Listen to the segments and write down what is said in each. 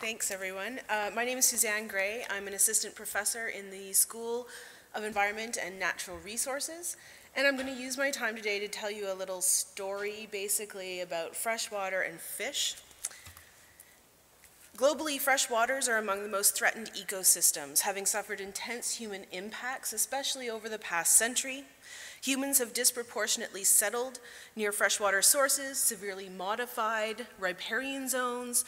Thanks, everyone. My name is Suzanne Gray. I'm an assistant professor in the School of Environment and Natural Resources, and I'm going to use my time today to tell you a little story, basically, about freshwater and fish. Globally, freshwaters are among the most threatened ecosystems, having suffered intense human impacts, especially over the past century. Humans have disproportionately settled near freshwater sources, severely modified riparian zones,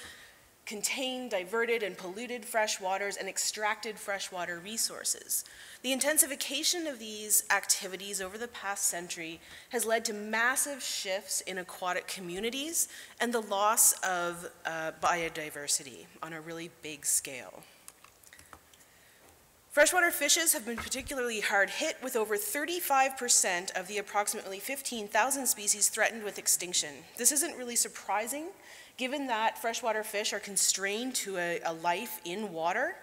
contained, diverted, and polluted fresh waters, and extracted freshwater resources. The intensification of these activities over the past century has led to massive shifts in aquatic communities and the loss of biodiversity on a really big scale. Freshwater fishes have been particularly hard hit, with over 35% of the approximately 15,000 species threatened with extinction. This isn't really surprising, given that freshwater fish are constrained to a life in water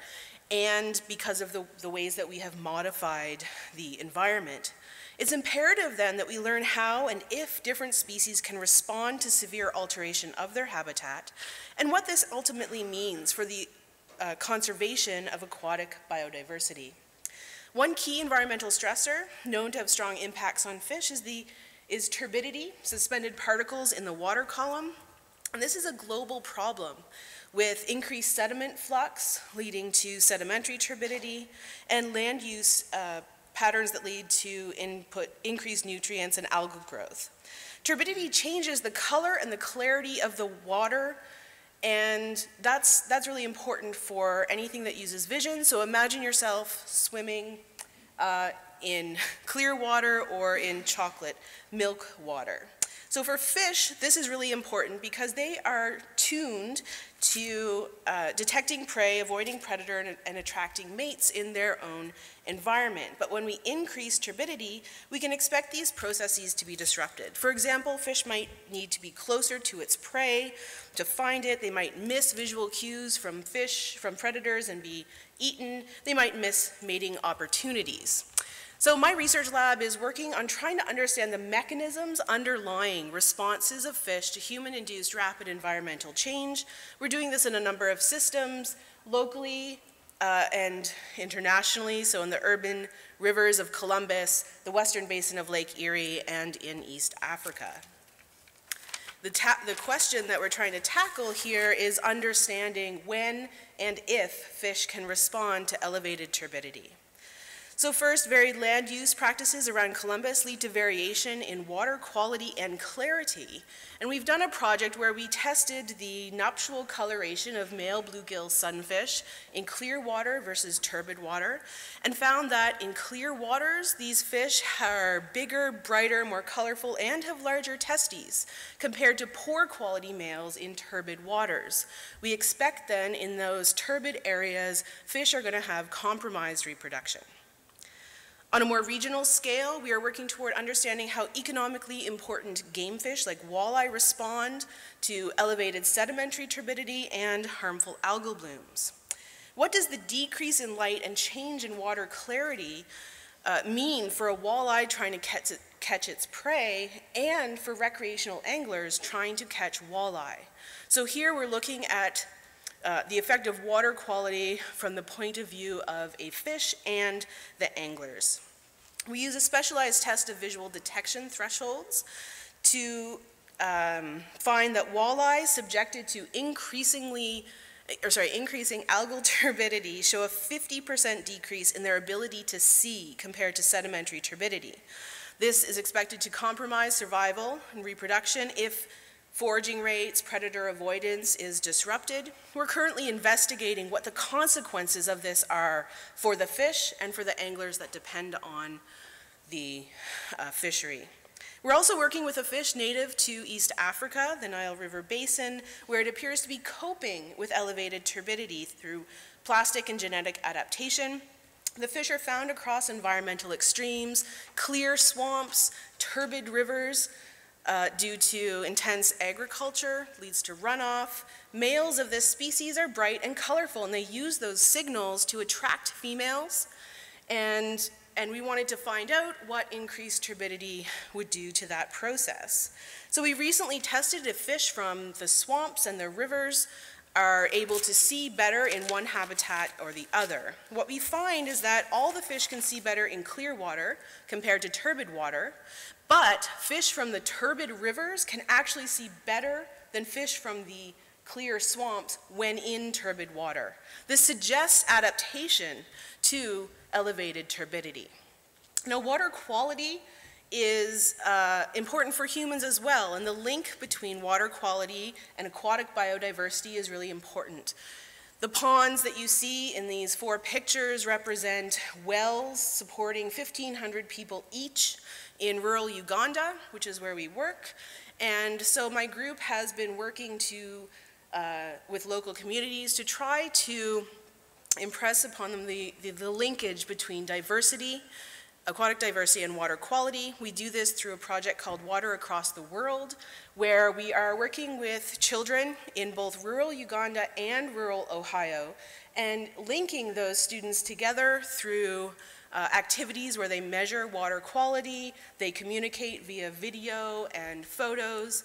and because of the ways that we have modified the environment. It's imperative then that we learn how and if different species can respond to severe alteration of their habitat and what this ultimately means for the conservation of aquatic biodiversity. One key environmental stressor known to have strong impacts on fish is turbidity, suspended particles in the water column. And this is a global problem with increased sediment flux leading to sedimentary turbidity and land use patterns that lead to increased nutrients and algal growth. Turbidity changes the color and the clarity of the water, and that's really important for anything that uses vision. So imagine yourself swimming in clear water or in chocolate milk water. So for fish, this is really important because they are tuned to detecting prey, avoiding predator, and attracting mates in their own environment. But when we increase turbidity, we can expect these processes to be disrupted. For example, fish might need to be closer to its prey to find it. They might miss visual cues from predators and be eaten. They might miss mating opportunities. So my research lab is working on trying to understand the mechanisms underlying responses of fish to human-induced rapid environmental change. We're doing this in a number of systems, locally and internationally, so in the urban rivers of Columbus, the western basin of Lake Erie, and in East Africa. The question that we're trying to tackle here is understanding when and if fish can respond to elevated turbidity. So first, varied land use practices around Columbus lead to variation in water quality and clarity. And we've done a project where we tested the nuptial coloration of male bluegill sunfish in clear water versus turbid water, and found that in clear waters, these fish are bigger, brighter, more colorful, and have larger testes compared to poor quality males in turbid waters. We expect then in those turbid areas, fish are going to have compromised reproduction. On a more regional scale, we are working toward understanding how economically important game fish like walleye respond to elevated sedimentary turbidity and harmful algal blooms. What does the decrease in light and change in water clarity mean for a walleye trying to catch its prey and for recreational anglers trying to catch walleye? So here we're looking at the effect of water quality from the point of view of a fish and the anglers. We use a specialized test of visual detection thresholds to find that walleyes subjected to increasing algal turbidity show a 50% decrease in their ability to see compared to sedimentary turbidity. This is expected to compromise survival and reproduction if foraging rates, predator avoidance is disrupted. We're currently investigating what the consequences of this are for the fish and for the anglers that depend on the fishery. We're also working with a fish native to East Africa, the Nile River Basin, where it appears to be coping with elevated turbidity through plastic and genetic adaptation. The fish are found across environmental extremes, clear swamps, turbid rivers, due to intense agriculture, leads to runoff. Males of this species are bright and colorful, and they use those signals to attract females. And we wanted to find out what increased turbidity would do to that process. So we recently tested if fish from the swamps and the rivers are able to see better in one habitat or the other. What we find is that all the fish can see better in clear water compared to turbid water, but fish from the turbid rivers can actually see better than fish from the clear swamps when in turbid water. This suggests adaptation to elevated turbidity. Now, water quality is important for humans as well, and the link between water quality and aquatic biodiversity is really important. The ponds that you see in these 4 pictures represent wells supporting 1,500 people each in rural Uganda, which is where we work. And so my group has been working with local communities to try to impress upon them the linkage between diversity, aquatic diversity, and water quality. We do this through a project called Water Across the World, where we are working with children in both rural Uganda and rural Ohio, and linking those students together through activities where they measure water quality, they communicate via video and photos,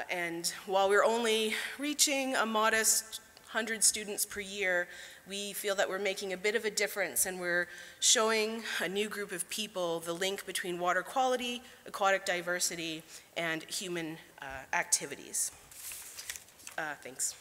and while we're only reaching a modest 100 students per year, we feel that we're making a bit of a difference, and we're showing a new group of people the link between water quality, aquatic diversity, and human activities. Thanks.